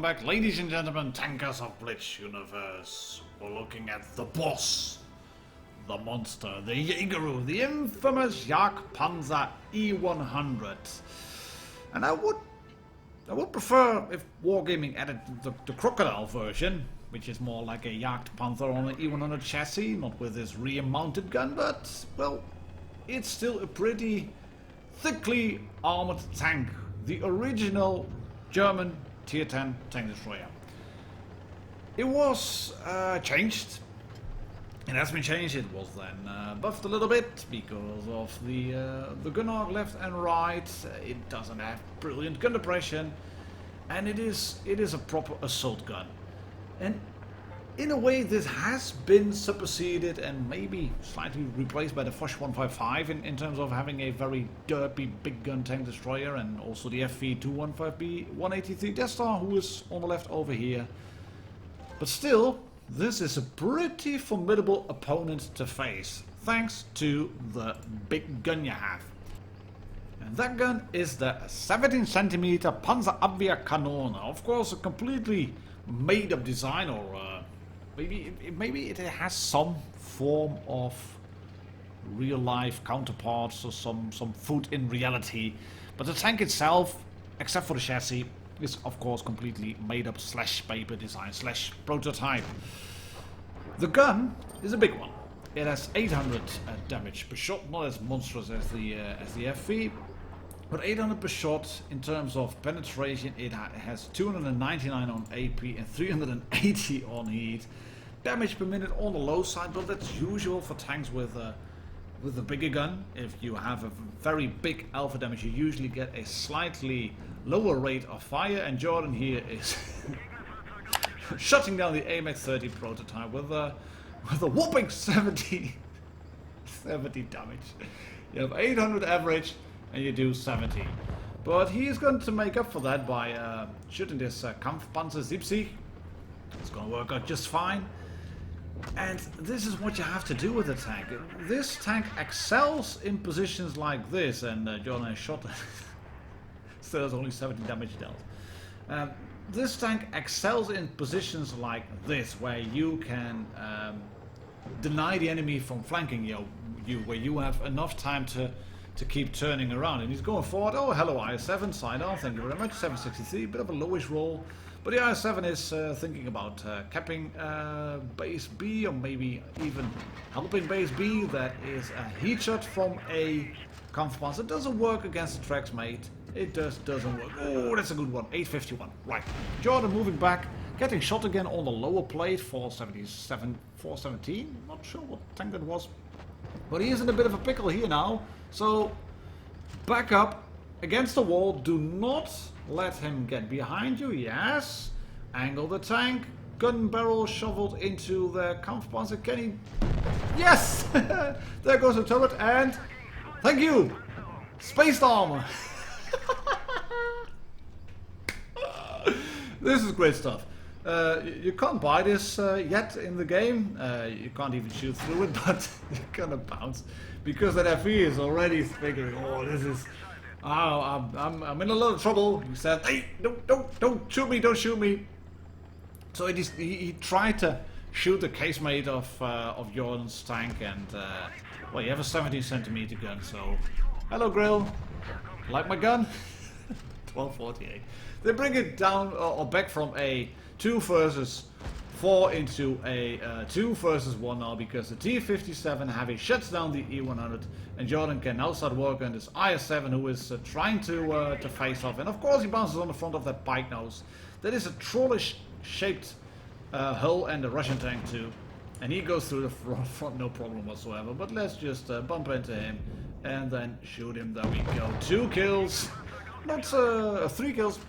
back, ladies and gentlemen, tankers of Blitz universe. We're looking at the boss, the monster, the Jageru, the infamous JgPz E100. And I would prefer if Wargaming added the crocodile version, which is more like a JgPz on an E100 chassis, not with this rear-mounted gun, but, well, it's still a pretty thickly armored tank. The original German Tier 10 tank destroyer. It was changed. It has been changed. It was then buffed a little bit because of the gun arc left and right. It doesn't have brilliant gun depression, and it is a proper assault gun. And in a way, this has been superseded and maybe slightly replaced by the Foch 155 in terms of having a very derpy big gun tank destroyer, and also the FV215B 183 Death Star, who is on the left over here. But still, this is a pretty formidable opponent to face, thanks to the big gun you have. And that gun is the 17cm Panzerabwehrkanone. Of course, a completely made-up design, or maybe it has some form of real-life counterparts or some foot in reality. But the tank itself, except for the chassis, is of course completely made-up / paper design / prototype. The gun is a big one. It has 800 damage per shot, not as monstrous as the FV. But 800 per shot in terms of penetration. It has 299 on AP and 380 on heat. Damage per minute on the low side, but that's usual for tanks with a bigger gun. If you have a very big alpha damage, you usually get a slightly lower rate of fire. And Jordan here is shutting down the AMX 30 prototype with a whopping 70 damage. You have 800 average. And you do 70. But he is going to make up for that by shooting this Kampfpanzer 70. It's going to work out just fine. And this is what you have to do with the tank. This tank excels in positions like this. And John has shot. Still has only 70 damage dealt. This tank excels in positions like this, where you can deny the enemy from flanking you, where you have enough time to keep turning around. And he's going forward. Oh, hello IS-7, side on, thank you very much. 763, bit of a lowish roll. But the IS-7 is thinking about capping base B, or maybe even helping base B. That is a heat shot from a Kampfpanzer. It doesn't work against the tracks, mate. It just doesn't work. Oh, that's a good one. 851. Right. Jordan moving back, getting shot again on the lower plate. 477, 417. Not sure what tank that was. But he is in a bit of a pickle here now. So, back up against the wall. Do not let him get behind you. Yes. Angle the tank. Gun barrel shoveled into the Kampfpanzer. Can he? Yes! There goes the turret. And thank you. Spaced armor. This is great stuff. You can't buy this yet in the game. You can't even shoot through it, but you're gonna bounce because that FE is already figuring. Oh, this is. Oh, I'm in a lot of trouble. He said, "Hey, don't shoot me! Don't shoot me!" So he tried to shoot the casemate of Jordan's tank, and well, you have a 17cm gun. So, hello, Grill. Like my gun? 1248. They bring it down or back from a 2 versus 4 into a 2 versus 1 now, because the T-57 heavy shuts down the E100, and Jordan can now start working on this IS-7, who is trying to face off. And of course he bounces on the front of that pike nose. That is a trollish shaped hull, and the Russian tank too. And he goes through the front no problem whatsoever. But let's just bump into him and then shoot him. There we go. 2 kills. Not 3 kills.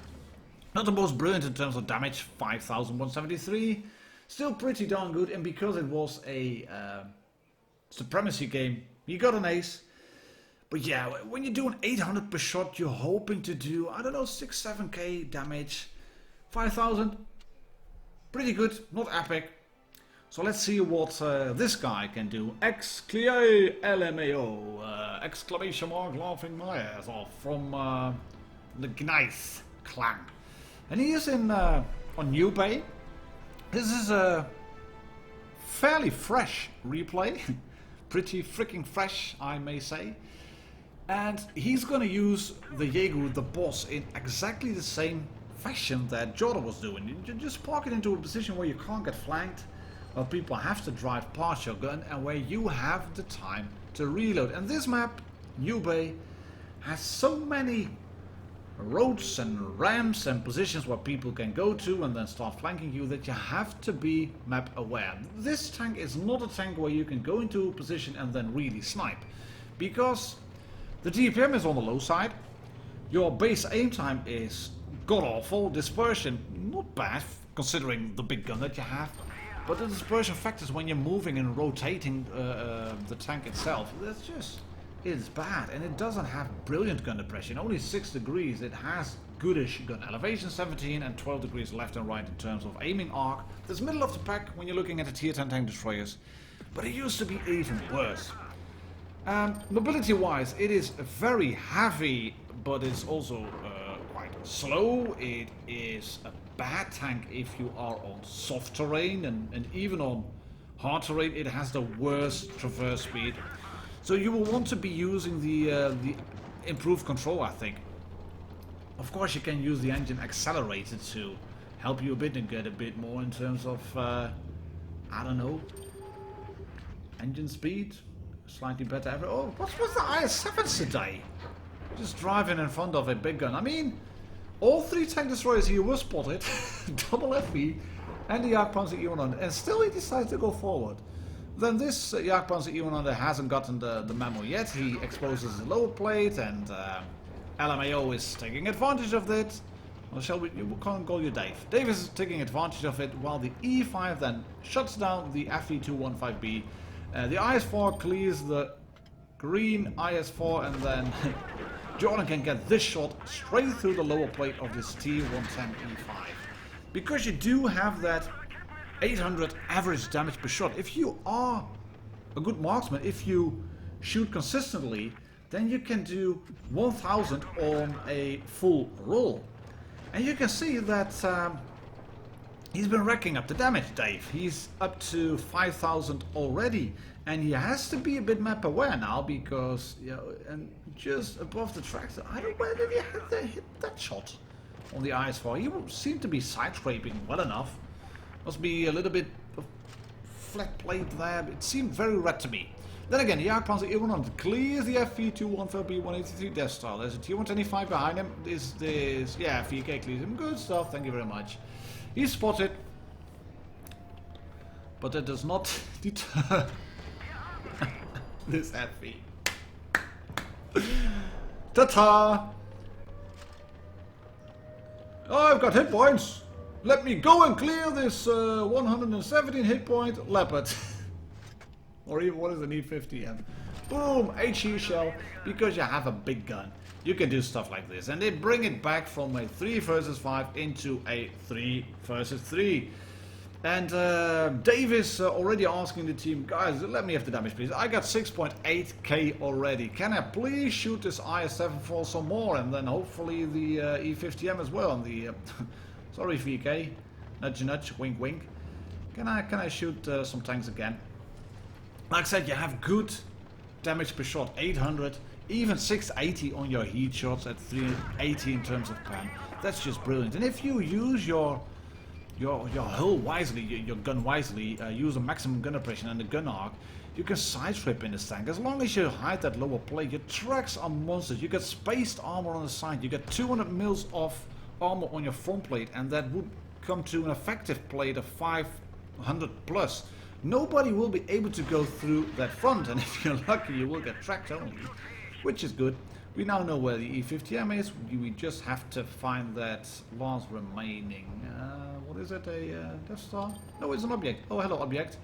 Not the most brilliant in terms of damage, 5,173. Still pretty darn good, and because it was a supremacy game, you got an ace. But yeah, when you do an 800 per shot, you're hoping to do, I don't know, 6-7k damage. 5,000, pretty good, not epic. So let's see what this guy can do. Exclamation LMAO, exclamation mark, laughing my ass off from the Gneis clan. And he is in on New Bay. This is a fairly fresh replay. Pretty freaking fresh, I may say. And he's gonna use the Jageru, the boss, in exactly the same fashion that Jordan was doing. You just park it into a position where you can't get flanked, where people have to drive past your gun, and where you have the time to reload. And this map, New Bay, has so many roads and ramps and positions where people can go to and then start flanking you that you have to be map aware. This tank is not a tank where you can go into a position and then really snipe, because the DPM is on the low side, your base aim time is god-awful, dispersion not bad considering the big gun that you have, but the dispersion factors when you're moving and rotating the tank itself, that's just, it's bad. And it doesn't have brilliant gun depression, only 6 degrees. It has goodish gun elevation, 17 and 12 degrees left and right in terms of aiming arc. That's middle of the pack when you're looking at the tier 10 tank destroyers, but it used to be even worse. Mobility wise, it is very heavy, but it's also quite slow. It is a bad tank if you are on soft terrain, and even on hard terrain it has the worst traverse speed. So you will want to be using the improved control, I think. Of course you can use the engine accelerator to help you a bit and get a bit more in terms of, I don't know, engine speed, slightly better. Oh, what's the IS-7 today? Just driving in front of a big gun. I mean, all 3 tank destroyers here were spotted, double FV, and the JgPz E100, and still he decides to go forward. Then this JgPz E100 hasn't gotten the memo yet. He exposes the lower plate, and LMAO is taking advantage of it. Or shall we can't call you Dave. Dave is taking advantage of it, while the E5 then shuts down the FE215B. The IS-4 clears the green IS-4, and then Jordan can get this shot straight through the lower plate of this T110 E5. Because you do have that 800 average damage per shot. If you are a good marksman, if you shoot consistently, then you can do 1000 on a full roll. And you can see that he's been racking up the damage, Dave. He's up to 5000 already, and he has to be a bit map aware now, because, you know, and just above the tracks, I don't know where did he hit that shot on the IS-4. He seemed to be side scraping well enough. Must be a little bit of flat plate there, but it seemed very red to me. Then again, the JgPz E100 clears the FE215B183 Death Star. There's a T125 behind him. Yeah, VK clears him. Good stuff, thank you very much. He's spotted, but that does not deter this FE. Ta-ta! Oh, I've got hit points. Let me go and clear this 117 hit point Leopard. Or even, what is an E50M? Boom, HE shell, because you have a big gun. You can do stuff like this. And they bring it back from a 3 versus 5 into a 3 versus 3. And Dave is already asking the team, guys, let me have the damage please. I got 6.8k already. Can I please shoot this IS-7 for some more? And then hopefully the E50M as well. And the sorry VK, nudge nudge, wink wink. Can I shoot some tanks again? Like I said, you have good damage per shot, 800, even 680 on your heat shots at 380 in terms of PAM. That's just brilliant. And if you use your hull wisely, your gun wisely, use a maximum gun depression and the gun arc, you can side strip in this tank. As long as you hide that lower plate, your tracks are monsters. You get spaced armor on the side, you get 200 mils of armor on your front plate, and that would come to an effective plate of 500 plus. Nobody will be able to go through that front, and if you're lucky you will get tracked only, which is good. We now know where the E50M is. We just have to find that last remaining, what is it, a Death Star? No, it's an object. Oh, hello object.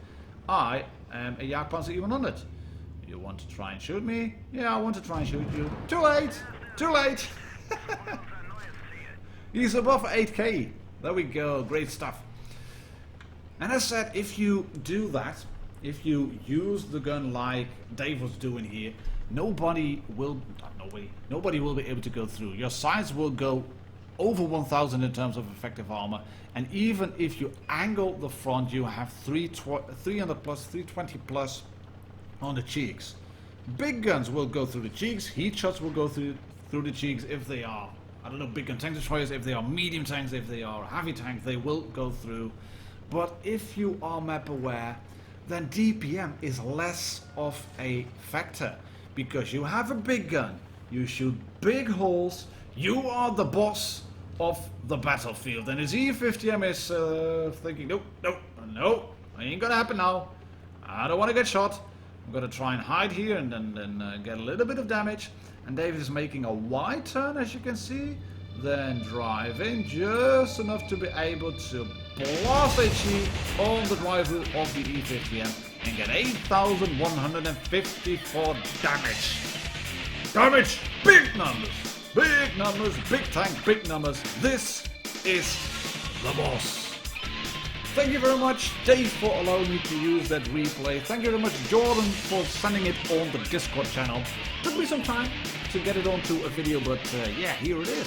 I am a JgPz E100. You want to try and shoot me? Yeah, I want to try and shoot you. Too late! Too late! He's above 8k. There we go, great stuff. And as I said, if you do that, if you use the gun like Dave was doing here, nobody will be able to go through. Your sights will go over 1000 in terms of effective armor, and even if you angle the front, you have 300 plus, 320 plus on the cheeks. Big guns will go through the cheeks, heat shots will go through the cheeks if they are, I don't know, big gun tank destroyers, if they are medium tanks, if they are heavy tanks, they will go through. But if you are map aware, then DPM is less of a factor, because you have a big gun, you shoot big holes, you are the boss of the battlefield, and his E50M is thinking, no, ain't gonna happen now, I don't want to get shot, I'm gonna try and hide here and then get a little bit of damage. And David is making a wide turn, as you can see, then drive in just enough to be able to blast HE on the drive wheel of the E50M and get 8,154 damage. Damage! Big numbers, big tank, big numbers. This is the boss. Thank you very much, Dave, for allowing me to use that replay. Thank you very much, Jordan, for sending it on the Discord channel. Took me some time to get it onto a video, but yeah, here it is.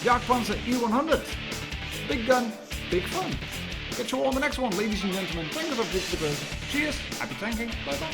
JgPz E100. Big gun, big fun. Catch you all on the next one, ladies and gentlemen. Thank you for the Cheers, happy tanking, bye bye.